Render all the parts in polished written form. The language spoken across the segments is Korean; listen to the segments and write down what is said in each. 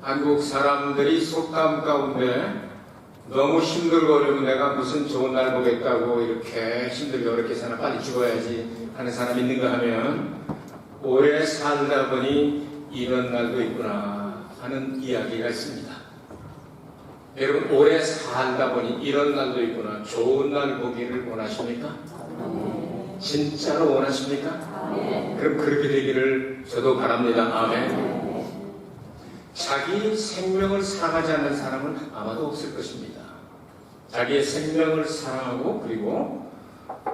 한국 사람들이 속담 가운데 너무 힘들고 어려우면 내가 무슨 좋은 날 보겠다고 이렇게 힘들게 어렵게 사나 빨리 죽어야지 하는 사람이 있는가 하면 오래 살다 보니 이런 날도 있구나 하는 이야기가 있습니다. 여러분 오래 살다 보니 이런 날도 있구나 좋은 날 보기를 원하십니까? 진짜로 원하십니까? 그럼 그렇게 되기를 저도 바랍니다. 아멘. 자기 생명을 사랑하지 않는 사람은 아마도 없을 것입니다. 자기의 생명을 사랑하고 그리고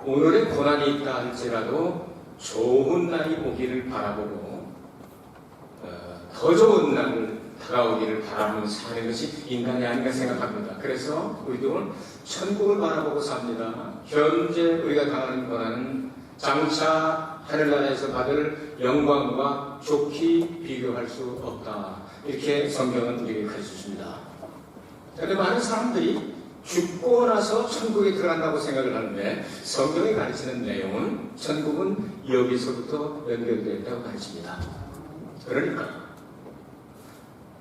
오늘의 고난이 있다 할지라도 좋은 날이 오기를 바라보고 더 좋은 날을 다가오기를 바라면서 사는 것이 인간이 아닌가 생각합니다. 그래서 우리도 천국을 바라보고 삽니다. 현재 우리가 당하는 고난은 장차 하늘나라에서 받을 영광과 좋게 비교할 수 없다. 이렇게 성경은 우리에게 가르쳐줍니다. 그런데 많은 사람들이 죽고 나서 천국에 들어간다고 생각을 하는데 성경이 가르치는 내용은 천국은 여기서부터 연결되어 있다고 가르칩니다. 그러니까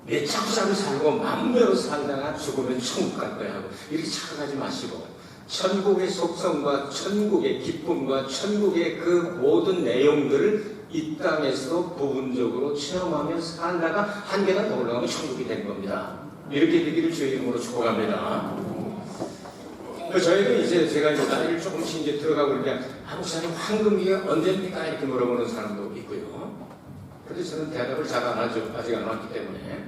내 차고차고 살고 마음대로 살다가 죽으면 천국 갈 거야 하고 이렇게 착각하지 마시고 천국의 속성과 천국의 기쁨과 천국의 그 모든 내용들을 이 땅에서 부분적으로 체험하며 살다가 한계가 더 올라가면 천국이 된 겁니다. 이렇게 되기를 주의 이름으로 축복합니다. 저희도 이제 제가 이제 나이를 조금씩 이제 들어가고 그러니까 목사님 황금기가 언제입니까? 이렇게 물어보는 사람도 있고요. 그런데 저는 대답을 잘 안 하죠. 아직 안 왔기 때문에.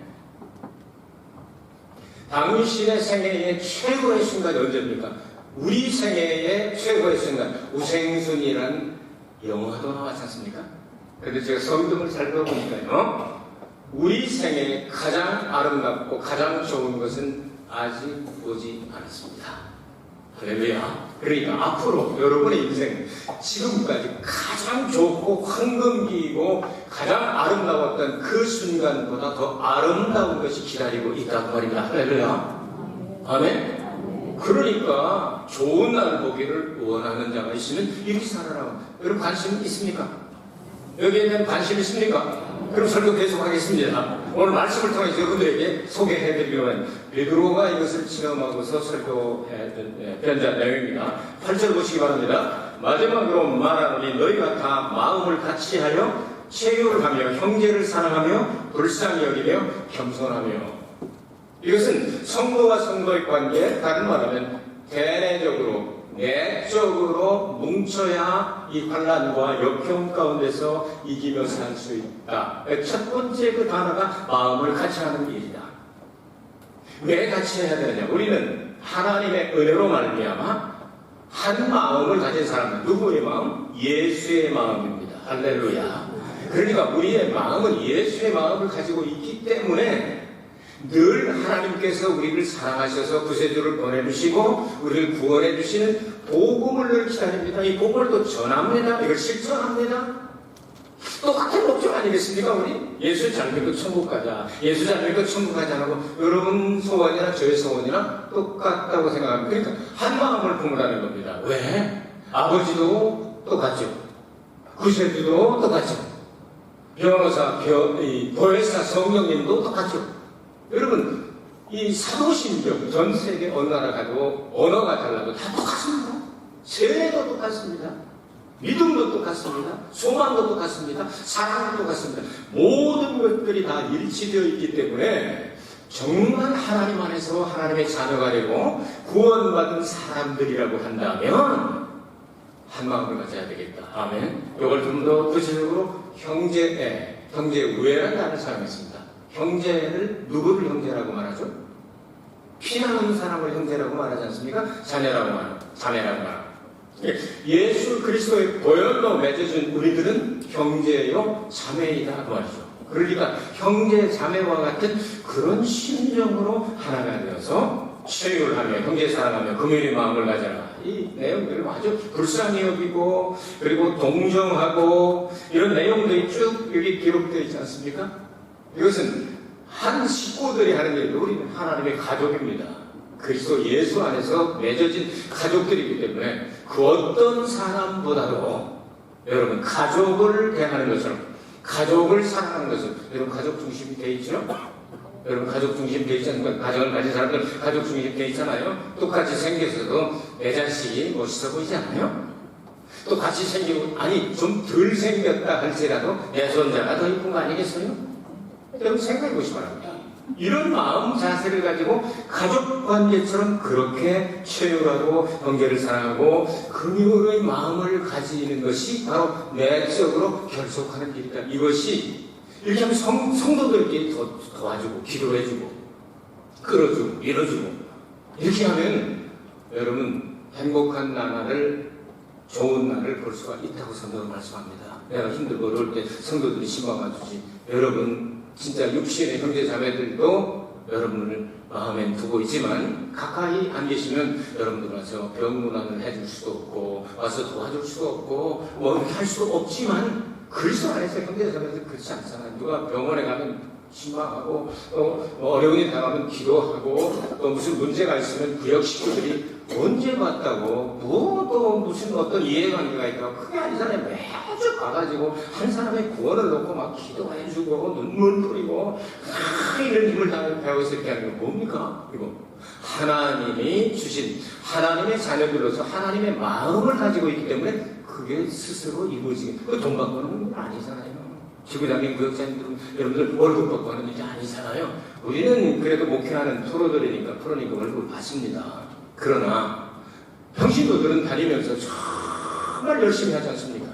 당신의 생애의 최고의 순간이 언제입니까? 우리 생애의 최고의 순간, 우생순이라는 영화도 나왔지 않습니까? 그런데 제가 성경을 잘 읽어보니까요, 우리 생애에 가장 아름답고 가장 좋은 것은 아직 오지 않았습니다. 할렐루야. 그러니까 앞으로 여러분의 인생 지금까지 가장 좋고 황금기이고 가장 아름다웠던 그 순간보다 더 아름다운 것이 기다리고 있다고 말입니다. 할렐루야. 아멘. 그러니까 좋은 날 보기를 원하는 자가 있으면 이렇게 살아라. 여러분 관심 있습니까? 여기에 대한 관심 있습니까? 그럼 설교 계속하겠습니다. 오늘 말씀을 통해서 여러분들에게 소개해드리려고 하는 베드로가 이것을 체험하고서 설교해 편지한 내용입니다. 8절 보시기 바랍니다. 마지막으로 말하노니 너희가 다 마음을 같이하여 체휼하며 형제를 사랑하며 불쌍히 여기며 겸손하며. 이것은 성도와 성도의 관계, 다른 말하면 대내적으로 내적으로 뭉쳐야 이 환난과 역경 가운데서 이기며 살 수 있다. 첫 번째 그 단어가 마음을 같이 하는 일이다. 왜 같이 해야 되느냐? 우리는 하나님의 은혜로 말미암아 한 마음을 가진 사람은 누구의 마음? 예수의 마음입니다. 할렐루야. 그러니까 우리의 마음은 예수의 마음을 가지고 있기 때문에 늘 하나님께서 우리를 사랑하셔서 구세주를 보내주시고 우리를 구원해주시는 복음을 늘 기다립니다. 이 복음을 또 전합니다. 이걸 실천합니다. 똑같은 목적 아니겠습니까? 우리 예수 잘 믿고 천국 가자, 예수 잘 믿고 천국 가자 하고 여러분 소원이나 저의 소원이나 똑같다고 생각합니다. 그러니까 한 마음을 품으라는 겁니다. 왜? 아버지도 똑같죠. 구세주도 똑같죠. 변호사, 보혜사 성령님도 똑같죠. 여러분, 이 사도신경 전 세계 어느 나라 가도 언어가 달라도 다 똑같습니다. 세례도 똑같습니다. 믿음도 똑같습니다. 소망도 똑같습니다. 사랑도 똑같습니다. 모든 것들이 다 일치되어 있기 때문에 정말 하나님 안에서 하나님의 자녀가 되고 구원받은 사람들이라고 한다면 한 마음을 가져야 되겠다. 아멘. 이걸 좀 더 구체적으로 형제우애라는 단어를 사용했습니다. 형제를 누구를 형제라고 말하죠? 피나는 사람을 형제라고 말하지 않습니까? 자매라고 말합니다. 예수 그리스도의 보혈로 맺어준 우리들은 형제요 자매이다 그 말이죠. 그러니까 형제 자매와 같은 그런 심정으로 하나가 되어서 체휼하며 형제 사랑하며 금연의 마음을 가져라. 이 내용들을 아주 불쌍히 여기고 그리고 동정하고 이런 내용들이 쭉 여기 기록되어 있지 않습니까? 이것은 한 식구들이 하는 일이고 우리는 하나님의 가족입니다. 그리스도 예수 안에서 맺어진 가족들이기 때문에 그 어떤 사람보다도 여러분 가족을 대하는 것처럼 가족을 사랑하는 것은 여러분 가족 중심이 되어 있죠? 여러분 가족 중심 되어 있지 않습니까? 가정을 가진 사람들 가족 중심 되어 있잖아요. 똑같이 생겨서도 내 자식이 멋있어 보이지 않아요? 또 같이 생기고 아니 좀 덜 생겼다 할지라도 내 손자가 더 이쁜 거 아니겠어요? 여러분 생각해 보시기 바랍니다. 이런 마음 자세를 가지고 가족 관계처럼 그렇게 최유하고 형제를 사랑하고 긍휼의 마음을 가지는 것이 바로 내적으로 결속하는 일이다. 이것이 이렇게 하면 성도들끼리 도와주고 기도해주고 끌어주고 밀어주고 이렇게 하면 여러분 행복한 나날을 좋은 날을 볼 수가 있다고 성도는 말씀합니다. 내가 힘들고 어려울 때 성도들이 신방을 주지 여러분 진짜 육신의 형제 자매들도 여러분을 마음에 두고 있지만 가까이 안 계시면 여러분들 와서 병문안을 해줄 수도 없고 와서 도와줄 수도 없고 뭐 이렇게 할 수도 없지만 그리스도 안에서 형제 자매들 그렇지 않잖아요. 누가 병원에 가면 신방하고 또 어려운 일 당하면 기도하고 또 무슨 문제가 있으면 구역 식구들이 언제 봤다고 뭐 또 무슨 어떤 이해관계가 있다고 그게 아니잖아요. 매주 가가지고 한 사람의 구원을 놓고 막 기도해주고 눈물 뿌리고 이런 힘을 다 배워서 이렇게 하는 건 뭡니까? 이거 하나님이 주신 하나님의 자녀들로서 하나님의 마음을 가지고 있기 때문에 그게 스스로 이루어지게 돈 받고 하는 건 아니잖아요. 지구장님 구역자님들은 여러분들 월급 받고 하는 일이 아니잖아요. 우리는 그래도 목회하는 프로들이니까 월급을 받습니다. 그러나 평신도들은 다니면서 정말 열심히 하지 않습니까?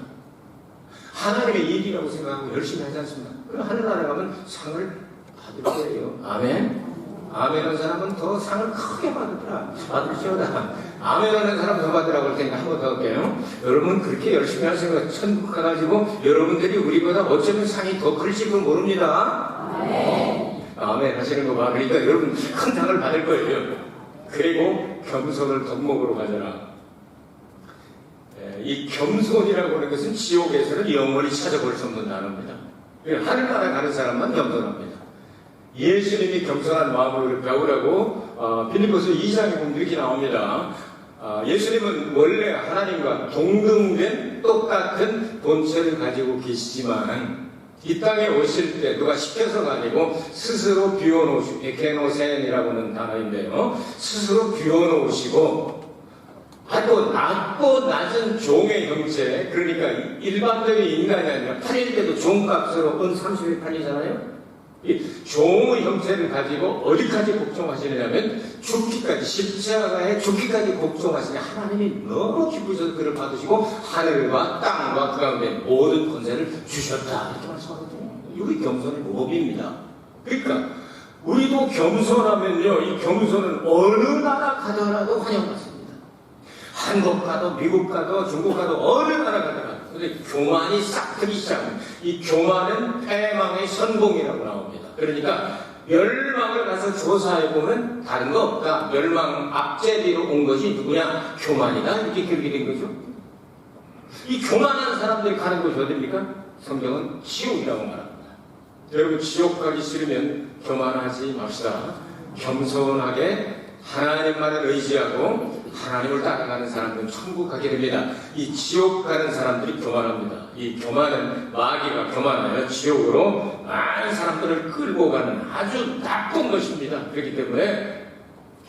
하나님의 일이라고 생각하고 열심히 하지 않습니까? 그럼 하늘나라 가면 상을 받을 거예요. 아멘? 아멘 하는 사람은 더 상을 크게 받을지어다. 아멘 하는 사람 더 받으라고 할 테니까 한 번 더 할게요. 여러분 그렇게 열심히 하시면 천국 가가지고 여러분들이 우리보다 어쩌면 상이 더 클지도 모릅니다. 아멘 하시는 거 봐. 그러니까 여러분 큰 상을 받을 거예요. 그리고 겸손을 덕목으로 가져라. 이 겸손이라고 하는 것은 지옥에서는 영원히 찾아볼 수 없는 단어입니다. 하늘나라 가는 사람만 겸손합니다. 예수님이 겸손한 마음으로 배우라고 빌립보서 2장에 보면 이렇게 나옵니다. 예수님은 원래 하나님과 동등된 똑같은 본체를 가지고 계시지만 이 땅에 오실 때 누가 시켜서가 아니고 스스로 비워놓으시고 에케노센이라고 하는 단어인데요. 스스로 비워놓으시고 아주 낮고 낮은 종의 형체, 그러니까 일반적인 인간이 아니라 팔릴 때도 종값으로 은 30일 팔리잖아요. 이 종의 형체를 가지고 어디까지 복종하시느냐면 죽기까지, 십자가에 죽기까지 복종하시니 하나님이 너무 기쁘셔서 그를 받으시고 하늘과 땅과 그 가운데 모든 권세를 주셨다 이렇게 말씀하거든요. 이게 겸손의 모범입니다. 그러니까 우리도 겸손하면요, 이 겸손은 어느 나라 가더라도 환영받습니다. 한국 가도 미국 가도 중국 가도 어느 나라 가더라도. 근데 교만이 싹 트기 시작합니다. 이 교만은 패망의 선봉이라고 나옵니다. 그러니까 멸망을 가서 조사해보면 다른 거 없다. 멸망 앞제비로 온 것이 누구냐? 교만이다. 이렇게 기록이 된 거죠. 이 교만한 사람들이 가는 곳이 어딥니까? 성경은 지옥이라고 말합니다. 여러분 지옥 가기 싫으면 교만하지 맙시다. 겸손하게 하나님만을 의지하고 하나님을 따라가는 사람들은 천국 가게 됩니다. 이 지옥 가는 사람들이 교만합니다. 이 교만은 마귀가 교만하여 지옥으로 많은 사람들을 끌고 가는 아주 나쁜 것입니다. 그렇기 때문에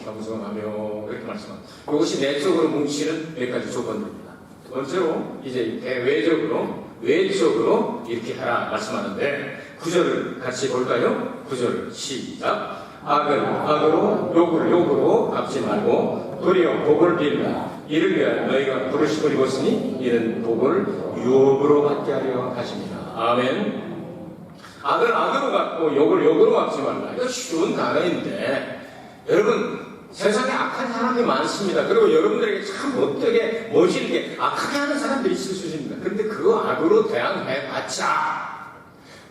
겸손하며 이렇게 말씀합니다. 이것이 내적으로 뭉치는 몇 가지 조건입니다. 두 번째로 이제 외적으로 이렇게 하라 말씀하는데 9절을 같이 볼까요? 9절을 시작. 악은 악으로 욕으로 갚지 말고 도리어 복을 빌라. 이를 위하여 너희가 부르심을 입었으니 이는 복을 유업으로 받게 하려 하십니다. 아멘. 악을 악으로 갚고 욕으로 갚지 말라. 이거 쉬운 단어인데 여러분 세상에 악한 사람이 많습니다. 그리고 여러분들에게 참 못되게 모질게 악하게 하는 사람들이 있을 수 있습니다. 그런데 그거 악으로 대항해봤자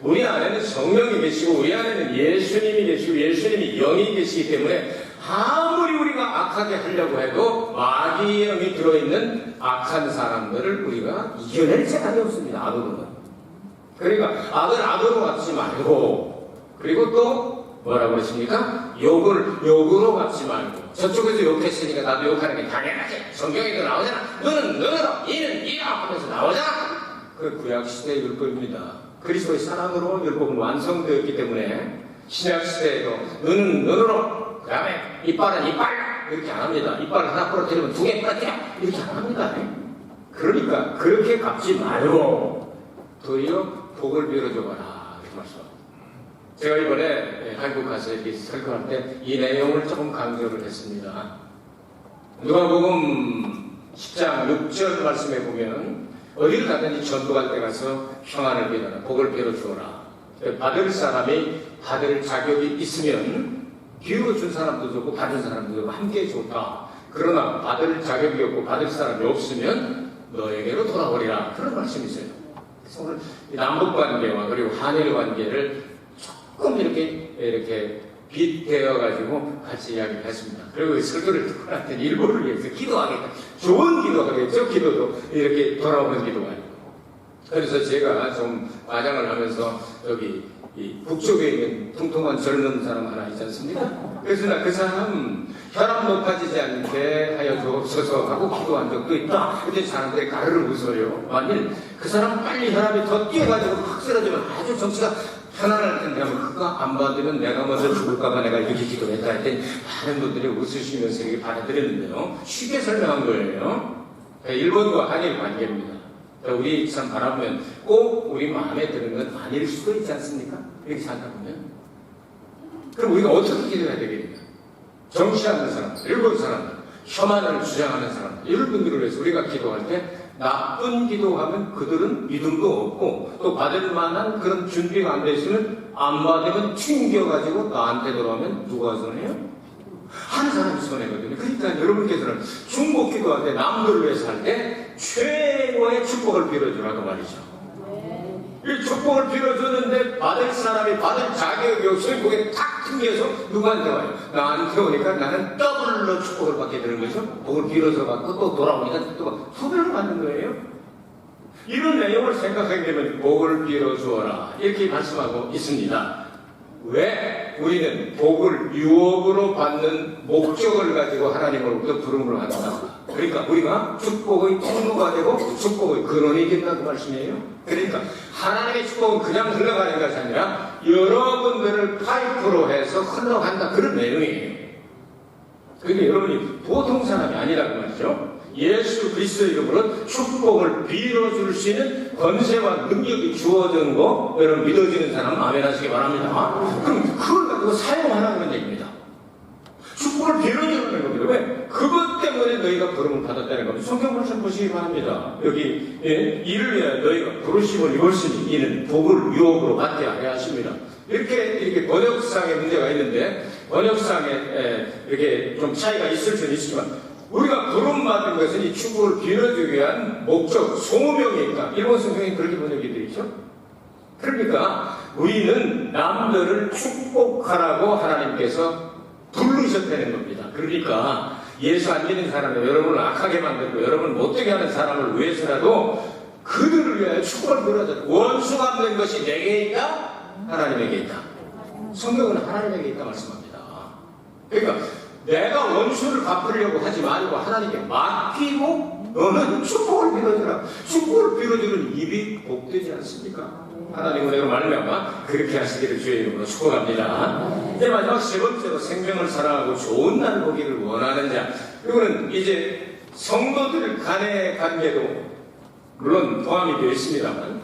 우리 안에는 성령이 계시고 우리 안에는 예수님이 계시고 예수님이 영이 계시기 때문에 아무리 우리가 악하게 하려고 해도 마귀의 영이 들어있는 악한 사람들을 우리가 이겨낼 생각이 없습니다. 악으로는. 그러니까 악을 악으로 갚지 말고 그리고 또 뭐라고 했습니까? 욕으로 갚지 말고 저쪽에서 욕했으니까 나도 욕하는 게 당연하지. 성경에도 나오잖아. 너는 이는 이라 하면서 나오잖아. 그 구약시대의 율법입니다. 그리스도의 사랑으로 율법은 완성되었기 때문에 신약 시대에도 눈은 눈으로, 그 다음에 이빨은 이빨 이렇게 안 합니다. 이빨 하나 부러뜨리면 두 개 부러뜨려 이렇게 안 합니다. 그러니까 그렇게 갚지 말고 도리어 복을 빌어줘봐라 이렇게 말씀합니다. 제가 이번에 한국 가서 이렇게 설교할 때 이 내용을 조금 강조를 했습니다. 누가복음 10장 6절 말씀에 보면 어디를 가든지 전도할 때 가서 평안을 빌어라, 복을 빌어주어라. 받을 사람이 받을 자격이 있으면 빌어준 사람도 좋고 받은 사람도 좋고 함께 좋다. 그러나 받을 자격이 없고 받을 사람이 없으면 너에게로 돌아오리라. 그런 말씀이 있어요. 그래서 오늘 남북관계와 그리고 한일관계를 조금 이렇게 빗대어가지고 같이 이야기를 했습니다. 그리고 설교를 듣고 났더니 일본을 위해서 기도하겠다. 좋은 기도하겠죠. 기도도 이렇게 돌아오는 기도가 아니고. 그래서 제가 좀 과장을 하면서 여기 이 북쪽에 있는 통통한 젊은 사람 하나 있지 않습니까? 그래서 나 그 사람 혈압 높아지지 않게 하여 주옵소서 하고 기도한 적도 있다. 근데 사람들이 가르르 웃어요. 만일 그 사람 빨리 혈압이 더 뛰어가지고 확 쓰러지면 아주 정치가 편안할 텐데 그거 안 받으면 내가 먼저 죽을까봐 내가 이렇게 기도했다 했더니 많은 분들이 웃으시면서 이렇게 받아들였는데요. 쉽게 설명한 거예요. 일본과 한일 관계입니다. 우리 참 바라보면 꼭 우리 마음에 드는 건 아닐 수도 있지 않습니까? 이렇게 생각하면. 그럼 우리가 어떻게 기도해야 되겠냐? 정치하는 사람들, 일본 사람들, 혐한을 주장하는 사람들, 이런 분들을 위해서 우리가 기도할 때 나쁜 기도하면 그들은 믿음도 없고 또 받을 만한 그런 준비가 안 돼 있으면 안 받으면 튕겨가지고 나한테 돌아오면 누가 손해요? 한 사람이 손해거든요. 그러니까 여러분께서는 중복 기도할 때 남들을 위해서 할 때 최고의 축복을 빌어주라고 말이죠. 이 축복을 빌어주는데 받을 사람이 받을 자격이 없으면 그게 탁 튕겨서 누구한테 와요? 나한테 오니까 나는 더블로 축복을 받게 되는 거죠. 복을 빌어서 받고 또 돌아오니까 또 두 배로 받는 거예요. 이런 내용을 생각하게 되면 복을 빌어주어라 이렇게 말씀하고 있습니다. 왜? 우리는 복을 유업으로 받는 목적을 가지고 하나님으로부터 부름을 한다. 그러니까 우리가 축복의 통로가 되고 축복의 근원이 된다는 말씀이에요. 그러니까 하나님의 축복은 그냥 흘러가는 것이 아니라 여러분들을 파이프로 해서 흘러간다. 그런 내용이에요. 그러니까 여러분이 보통 사람이 아니라고 말이죠. 예수 그리스도의 이름으로 축복을 빌어줄 수 있는 권세와 능력이 주어진 거 여러분 믿어지는 사람은 아멘 하시기 바랍니다. 그럼 그걸 가지고 사용하라는 얘기입니다. 축복을 빌어주는 겁니다. 왜? 그것 때문에 너희가 부름을 받았다는 겁니다. 성경 말씀 보시기 바랍니다. 여기 이를 위하여 너희가 부르심을 입었으니 이는 복을 유업으로 받게 하려 하십니다. 이렇게 번역상에 문제가 있는데 번역상에 이렇게 좀 차이가 있을 수는 있지만 우리가 부름받은 것은 이 축복을 빌어주기 위한 목적, 소명이 있다. 일본 성경에 그렇게 번역이 되어 있죠. 그러니까 우리는 남들을 축복하라고 하나님께서 부르셨다는 겁니다. 그러니까 예수 안 믿는 사람을 여러분을 악하게 만들고 여러분을 못되게 하는 사람을 위해서라도 그들을 위하여 축복을 빌어줘. 원수 갚는 것이 내게 있다? 하나님에게 있다. 성경은 하나님에게 있다 말씀합니다. 그러니까 내가 원수를 갚으려고 하지 말고 하나님께 맡기고 너는 축복을 빌어주라. 축복을 빌어주는 입이 복되지 않습니까? 하나님 은혜로 말미암아 그렇게 하시기를 주의 이름으로 축복합니다. 이제 마지막 세 번째로 생명을 사랑하고 좋은 날 보기를 원하는 자. 이거는 이제 성도들 간의 관계도 물론 포함이 되어 있습니다만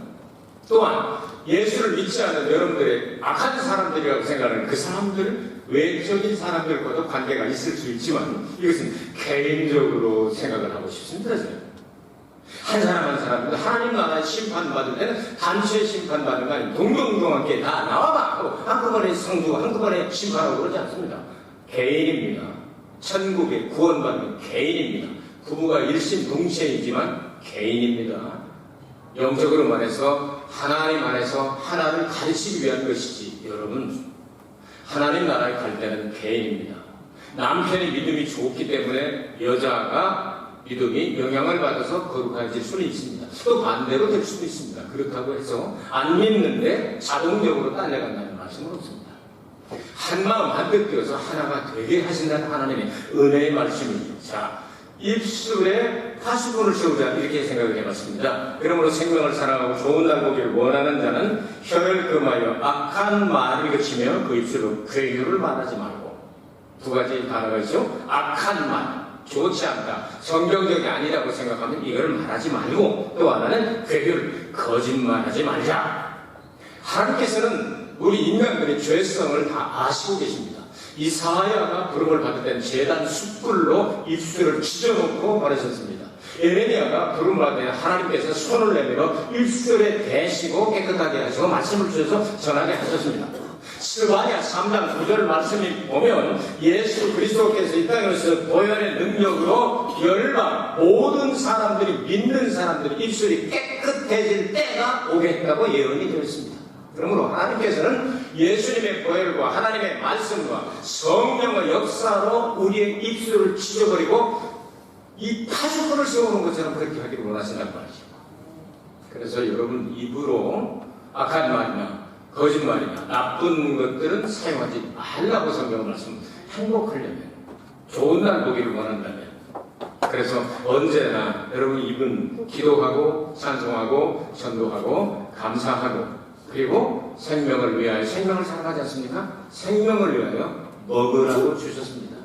또한 예수를 믿지 않는 여러분들의 악한 사람들이라고 생각하는 그 사람들 외적인 사람들과도 관계가 있을 수 있지만 이것은 개인적으로 생각을 하고 싶습니다. 한 사람 한 사람 하나님 나라에 심판받을 때는 단체 심판받는 거 아니고 동동동하게 다 나와봐 하고 한꺼번에 성주 한꺼번에 심판하고 그러지 않습니다. 개인입니다. 천국에 구원받는 개인입니다. 부부가 일심동체이지만 개인입니다. 영적으로 말해서 하나님 안에서 하나를 가르치기 위한 것이지 여러분 하나님 나라에 갈 때는 개인입니다. 남편이 믿음이 좋기 때문에 여자가 믿음이 영향을 받아서 거룩해질 수는 있습니다. 또 반대로 될 수도 있습니다. 그렇다고 해서 안 믿는데 자동적으로 딸려간다는 말씀은 없습니다. 한 마음 한뜻 되어서 하나가 되게 하신다는 하나님의 은혜의 말씀입니다. 자, 입술에 파수꾼을 세우자 이렇게 생각을 해봤습니다. 그러므로 생명을 사랑하고 좋은 날 보기를 원하는 자는 혀를 금하여 악한 말을 그치며 그 입술로 괴유를 말하지 말고. 두 가지 단어가 있죠. 악한 말, 좋지 않다, 성경적이 아니라고 생각하면 이걸 말하지 말고, 또 하나는 괴유를, 거짓말하지 말자. 하나님께서는 우리 인간들의 죄성을 다 아시고 계십니다. 이사야가 부름을 받을 때는 제단 숯불로 입술을 찢어놓고 말하셨습니다. 에레미야가 부름 받을 때 하나님께서 손을 내밀어 입술에 대시고 깨끗하게 하시고 말씀을 주셔서 전하게 하셨습니다. 스바냐 3장 9절 말씀을 보면 예수 그리스도께서 이 땅에 오셔서 보혈의 능력으로 열방 모든 사람들이, 믿는 사람들이 입술이 깨끗해질 때가 오겠다고 예언이 되어 있습니다. 그러므로 하나님께서는 예수님의 보혈과 하나님의 말씀과 성령의 역사로 우리의 입술을 찢어버리고 이 파수꾼을 세우는 것처럼 그렇게 하기를 원하신단 말이죠. 그래서 여러분 입으로 악한 말이나 거짓말이나 나쁜 것들은 사용하지 말라고 성경 말씀. 행복하려면, 좋은 날 보기를 원한다면. 그래서 언제나 여러분 입은 기도하고 찬송하고 전도하고 감사하고, 그리고 생명을 위하여, 생명을 사랑하지 않습니까? 생명을 위하여 먹으라고 주셨습니다.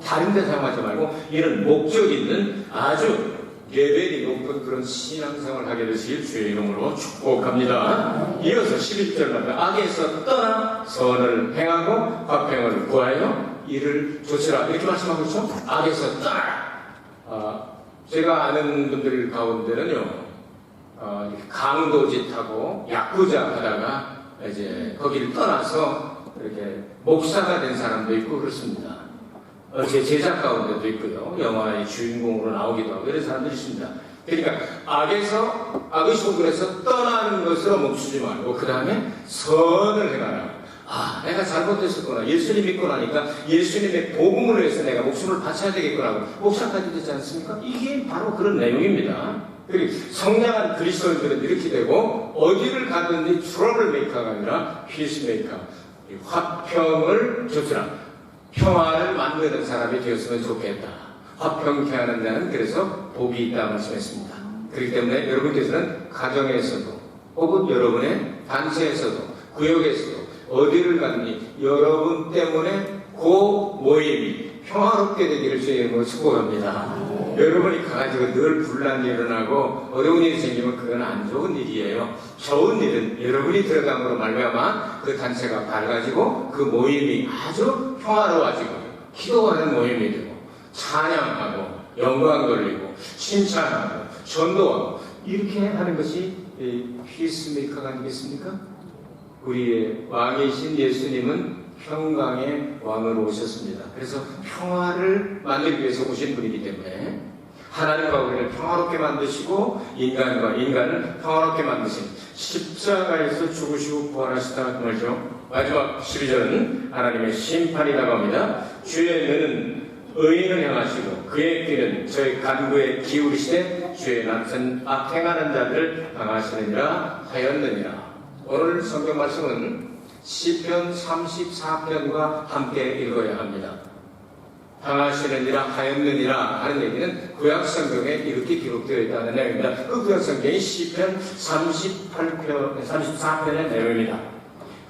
다른 데 사용하지 말고 이런 목적 있는 아주 레벨이 높은 그런 신앙생활을 하게 되시길 주의 이름으로 축복합니다. 이어서 11절 말씀, 악에서 떠나 선을 행하고 화평을 구하여 이를 조치라 이렇게 말씀하고 있죠. 악에서 떠나. 제가 아는 분들 가운데는요, 강도짓하고 야쿠자 하다가 이제 거기를 떠나서 이렇게 목사가 된 사람도 있고 그렇습니다. 제 제자 가운데도 있고요. 영화의 주인공으로 나오기도 하고 이런 사람들이 있습니다. 그러니까 악의 소굴에서 떠나는 것으로 멈추지 말고 그 다음에 선을 행하라. 내가 잘못했었구나. 예수님 믿고 나니까 예수님의 복음을 위해서 내가 목숨을 바쳐야 되겠구나 하고 목사까지 되지 않습니까? 이게 바로 그런 내용입니다. 그리고 성장한 그리스도인들은 이렇게 되고 어디를 가든지 트러블 메이커가 아니라 피스 메이커, 화평을 조치라. 평화를 만드는 사람이 되었으면 좋겠다. 화평케 하는 자는 그래서 복이 있다 말씀했습니다. 그렇기 때문에 여러분께서는 가정에서도 혹은 여러분의 단체에서도 구역에서도 어디를 가든지 여러분 때문에 그 모임이 평화롭게 되기를 주의 이름으로 축복합니다. 여러분이 가가지고 늘 분란이 일어나고 어려운 일이 생기면 그건 안 좋은 일이에요. 좋은 일은 여러분이 들어감으로 말미암아 그 단체가 밝아지고 그 모임이 아주 평화로워지고 기도하는 모임이 되고 찬양하고 영광 돌리고 칭찬하고 전도하고 이렇게 하는 것이 피스메이커가 아니겠습니까? 우리의 왕이신 예수님은 평강의 왕으로 오셨습니다. 그래서 평화를 만들기 위해서 오신 분이기 때문에 하나님과 우리를 평화롭게 만드시고 인간과 인간을 평화롭게 만드신 십자가에서 죽으시고 부활하시다 그 말이죠. 마지막 12절은 하나님의 심판이 다가옵니다. 주의 눈은 의인을 향하시고 그의 귀는 저희 간구에 기울이시되 주의 낯은 악행하는 자들을 당하시느니라 하였느니라. 오늘 성경 말씀은 시편 34편과 함께 읽어야 합니다. 당하시느니라 하였느니라 하는 얘기는 구약성경에 이렇게 기록되어 있다는 내용입니다. 그 구약성경이 시편 34편의 내용입니다.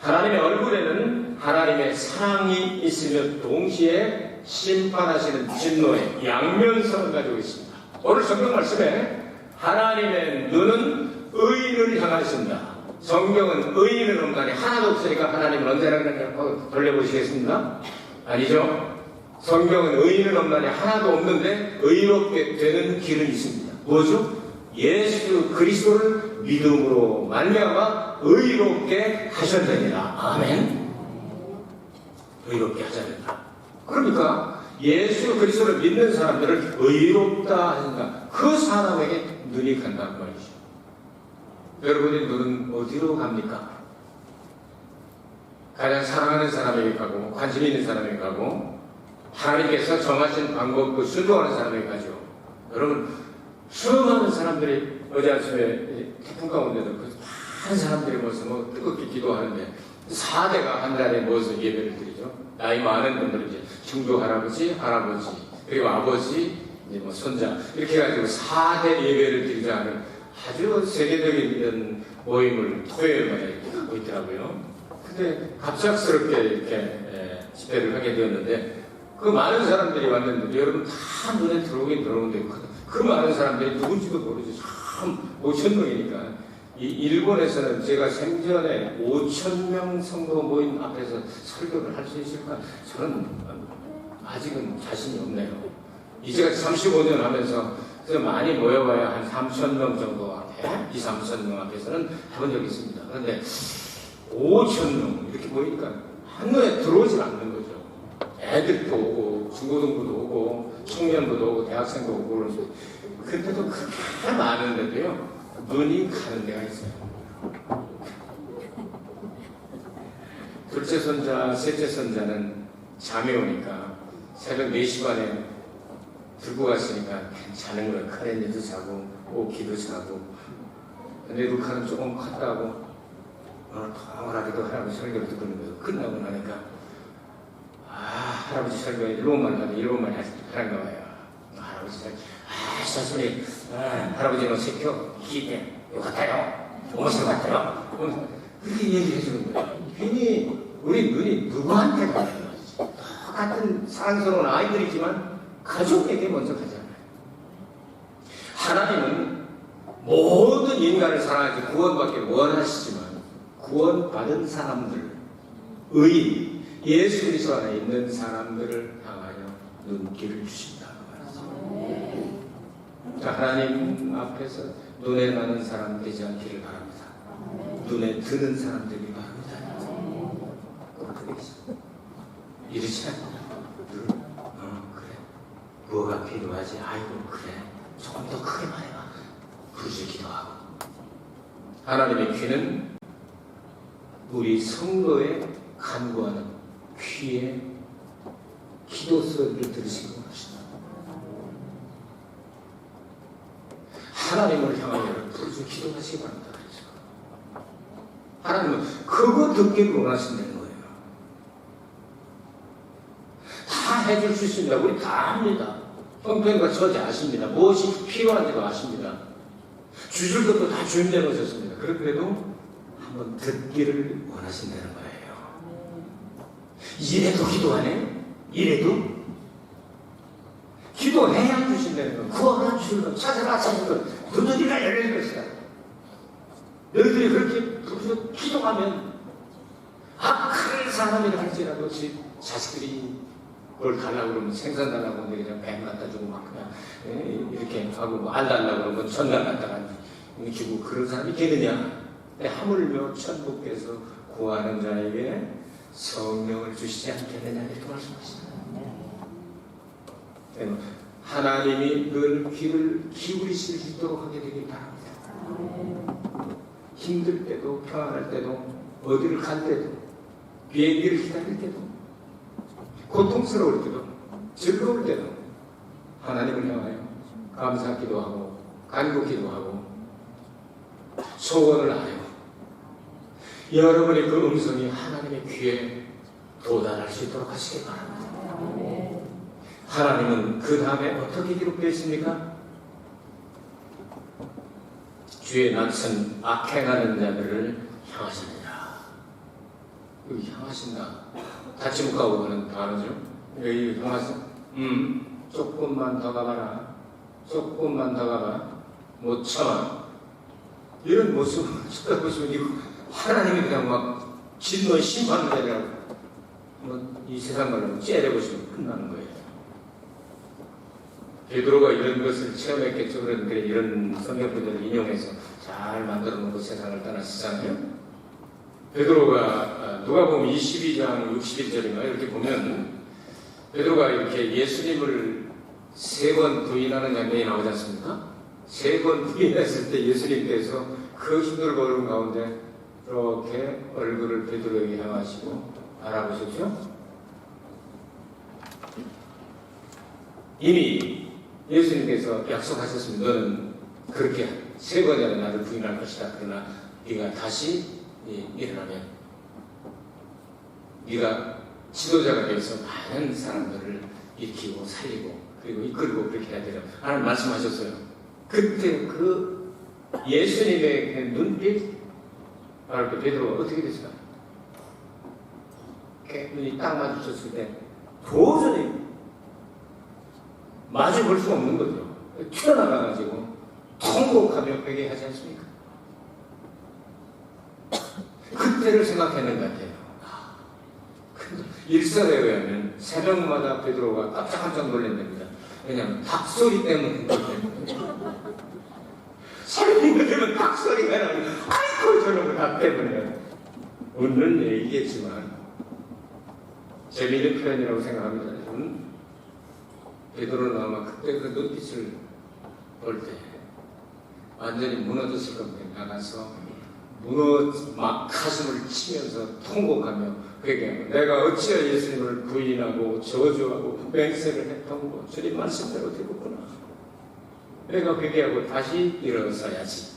하나님의 얼굴에는 하나님의 사랑이 있으며 동시에 심판하시는 진노의 양면성을 가지고 있습니다. 오늘 성경 말씀에 하나님의 눈은 의인을 향하신다. 성경은 의인은 없나니 하나도 없으니까 하나님은 언제나 그냥 돌려보시겠습니다? 아니죠. 성경은 의인은 없나니 하나도 없는데 의롭게 되는 길은 있습니다. 뭐죠? 예수 그리스도를 믿음으로 말미암아 의롭게 하셨느니라. 아멘. 의롭게 하셨느니라. 그러니까 예수 그리스도를 믿는 사람들을 의롭다 하신다. 그 사람에게 눈이 간다는 말이죠. 여러분의 눈은 어디로 갑니까? 가장 사랑하는 사람에게 가고 관심 있는 사람에게 가고 하나님께서 정하신 방법을 순종하는 사람에게 가죠. 여러분 수많은 사람들이 어제 아침에 태풍 가운데도 많은 사람들이 모여서 뜨겁게 기도하는데 4대가 한 자리에 모여서 예배를 드리죠. 나이 많은 분들은 이제 중도 할아버지, 할아버지 그리고 아버지, 이제 뭐 손자 이렇게 해가지고 4대 예배를 드리자는 아주 세계적인 이런 모임을 토요일마다 이렇게 갖고 있더라고요. 근데 갑작스럽게 이렇게 집회를 하게 되었는데 그 많은 사람들이 왔는데 여러분 다 눈에 들어오긴 들어오는데 그 많은 사람들이 누군지도 모르죠. 참 5천 명이니까. 이 일본에서는 제가 생전에 5천 명 성도 모임 앞에서 설교를 할 수 있을까? 저는 아직은 자신이 없네요. 이제가 35년 하면서 많이 모여봐야 한 3천 명 정도 앞에, 2, 3천 명 앞에서는 해본 적이 있습니다. 그런데 5천 명 이렇게 모이니까 한눈에 들어오질 않는 거죠. 애들도 오고, 중고등부도 오고, 청년부도 오고, 대학생도 오고, 그러면서. 근데도 그렇게 많은데도요, 눈이 가는 데가 있어요. 둘째 손자, 셋째 손자는 잠이 오니까 새벽 4시 반에 들고 갔으니까 자는 거예요. 카렌이도 자고, 오키도 자고. 근데 루카는 조금 컸다고, 통화라기도 할아버지 설교를 듣는 거예요. 끝나고 나니까, 할아버지 설교에 일본말 하는데 일본말 하는 거예요. 할아버지 설교, 사수님, 할아버지는説教聞いてよかったよ. 面白かったよ. 그렇게 얘기해 주는 거예요. 괜히 우리 눈이 누구한테 가는 거지. 똑같은 사랑스러운 아이들이지만 가족에게 먼저 가잖아요. 하나님은 모든 인간을 사랑하지 구원받기를 원하시지만 구원받은 사람들, 의인, 예수 그리스도 안에 있는 사람들을 향하여 눈길을 주신다. 자, 하나님 앞에서 눈에 나는 사람 되지 않기를 바랍니다. 눈에 드는 사람들이 바랍니다. 이러지 않고 그래, 뭐가 필요하지? 아이고 그래, 조금 더 크게 말해봐. 부르짖 기도하고. 하나님의 귀는 우리 성도의 간구하는 귀에 기도 소리를 들으시고 하신다. 하나님을 향하여 부르짖 기도하시기 바랍니다. 하나님은 그거 듣기를 원하신다는 거예요. 다 해줄 수 있습니다. 우리 다 합니다. 형편과 처지 아십니다. 무엇이 필요한지도 아십니다. 주실 것도 다 주인되어 놓으셨습니다. 그런데도 한번 듣기를 원하신다는 거예요. 이래도 기도하네? 이래도? 기도해야 주신다는 거. 구하라 주실 것, 찾아라 찾을 것, 두드리라 열릴 것이다. 너희들이 그렇게 부르짖어 기도하면 악한 사람이라 할지라도 집 자식들이 뭘 달라고 그러면 생선 달라고 하면 그냥 뱀 갖다 주고 막 그냥 이렇게 하고 뭐 알 달라고 그러면 전달 갖다가 주고 그런 사람이 되느냐? 하물며 천국께서 구하는 자에게 성령을 주시지 않겠느냐 이렇게 말씀하시잖아요. 하나님이 늘 귀를 기울이실 수 있도록 하게 되길 바랍니다. 힘들 때도 평안할 때도 어디를 갈 때도 비행기를 기다릴 때도 고통스러울 때도 즐거울 때도 하나님을 향하여 감사기도 하고 간구기도 하고 소원을 하여 여러분의 그 음성이 하나님의 귀에 도달할 수 있도록 하시기 바랍니다. 하나님은 그 다음에 어떻게 기록되어 있습니까? 주의 낯선 악행하는 자들을 향하십니다. 여기 향하신다. 다치 못 가고 하는 단어죠. 여기 향하신. 조금만 더 가봐라. 조금만 더 가봐. 못 참아. 이런 모습을 쳐다보시면 이거 하나님이 그냥 막 진노의 심판자라고 이 세상 말로 째려보시면 끝나는 거예요. 베드로가 이런 것을 체험했겠죠. 그런데 이런 성경들을 인용해서 잘 만들어 놓고 세상을 떠나시잖아요. 베드로가 누가복음 22장 61절인가 이렇게 보면 베드로가 이렇게 예수님을 3번 부인하는 장면이 나오지 않습니까? 3번 부인했을 때 예수님께서 그 힘들고 가운데 이렇게 얼굴을 베드로에게 향하시고 알아보셨죠? 이미 예수님께서 약속하셨습니다. 너는 그렇게 3번이나 나를 부인할 것이다. 그러나 네가 다시 일어나면 네가 지도자가 되어서 많은 사람들을 일으키고 살리고 그리고 이끌고 그렇게 해야 돼요. 하나님 말씀하셨어요. 그때 그 예수님의 그 눈빛, 바로 그 베드로가 어떻게 됐을까? 눈이 딱 마주쳤을 때 도저히 마주 볼 수 없는 거죠. 튀어나가가지고 통곡하며 회개하지 않습니까? 그때를 생각하는 것 같아요. 일설에 의하면 새벽마다 베드로가 깜짝깜짝 놀란답니다. 왜냐하면 닭소리 때문에 소리가 되면 닭소리가 나면 아이고 저놈의 닭 때문에 웃는 얘기겠지만 재미있는 표현이라고 생각합니다. 저는 베드로는 아마 그때 그 눈빛을 볼 때 완전히 무너졌을 겁니다. 나가서 막 가슴을 치면서 통곡하며 회개하고 내가 어찌하여 예수님을 부인하고 저주하고 맹세를 했던 주님 말씀대로 되겠구나. 내가 회개하고 다시 일어서야지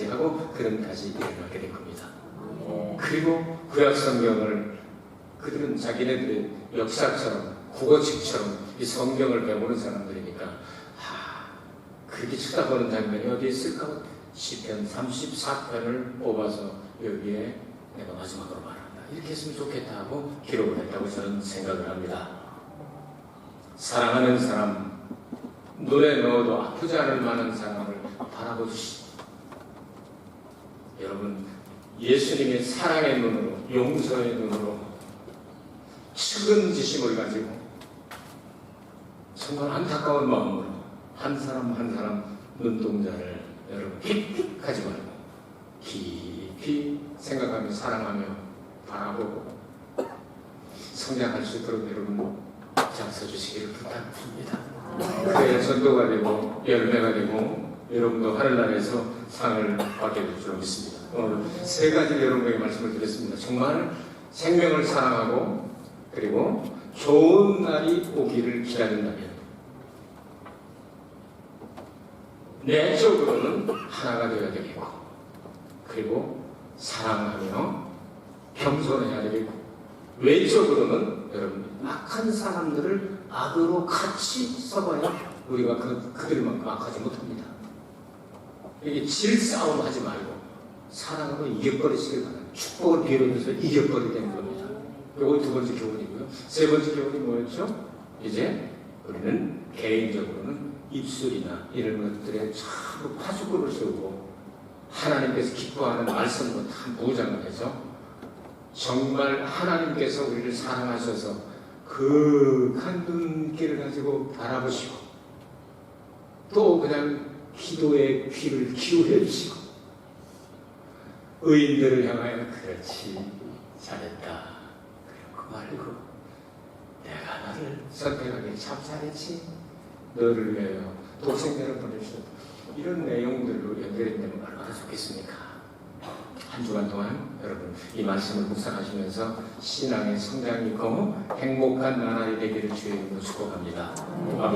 하고 그는 다시 일어나게 된 겁니다. 그리고 구약 성경을 그들은 자기네들의 역사처럼 국어책처럼 이 성경을 배우는 사람들이니까 그렇게 쳐다보는 장면이 어디에 있을까? 시편 34편을 뽑아서 여기에 내가 마지막으로 말한다. 이렇게 했으면 좋겠다 하고 기록을 했다고 저는 생각을 합니다. 사랑하는 사람, 눈에 넣어도 아프지 않을 만한 사람을 바라보시오. 여러분, 예수님의 사랑의 눈으로, 용서의 눈으로 측은지심을 가지고 정말 안타까운 마음으로 한 사람 한 사람 눈동자를 여러분 픽픽 하지 말고 깊이 생각하며 사랑하며 바라보고 성장할 수 있도록 여러분 앞장서 주시기를 부탁드립니다. 그래야 전도가 되고 열매가 되고 여러분도 하늘나라에서 상을 받게 될 줄 믿습니다. 오늘 세 가지 여러분에게 말씀을 드렸습니다. 정말 생명을 사랑하고 그리고 좋은 날이 오기를 기다린다면 내적으로는 하나가 되어야 되겠고 그리고 사랑하며 겸손해야 되겠고 외적으로는 여러분 악한 사람들을 악으로 같이 써봐야 우리가 그들만큼 악하지 못합니다. 이게 질싸움 하지 말고 사랑으로 이겨버리시길 바랍니다. 축복을 빌어줘서 이겨버리게 겁니다. 이거 두 번째 교훈이고요. 세 번째 교훈이 뭐였죠? 이제 우리는 개인적으로는 입술이나 이런 것들에 참 파수꾼을 세우고 하나님께서 기뻐하는 말씀으로 다 무장을 해서 정말 하나님께서 우리를 사랑하셔서 그한 눈길을 가지고 바라보시고 또 그냥 기도의 귀를 기울여 주시고 의인들을 향하여 그렇지 잘했다 그러고 말고 내가 너를 선택하기 참 잘했지 너를 위하여 독생자를 보내주셨다 이런 내용들로 연결이 되면 얼마나 좋겠습니까? 한 주간 동안 여러분 이 말씀을 묵상하시면서 신앙의 성장이 있고 행복한 나날이 되기를 주의 이름으로 축복합니다.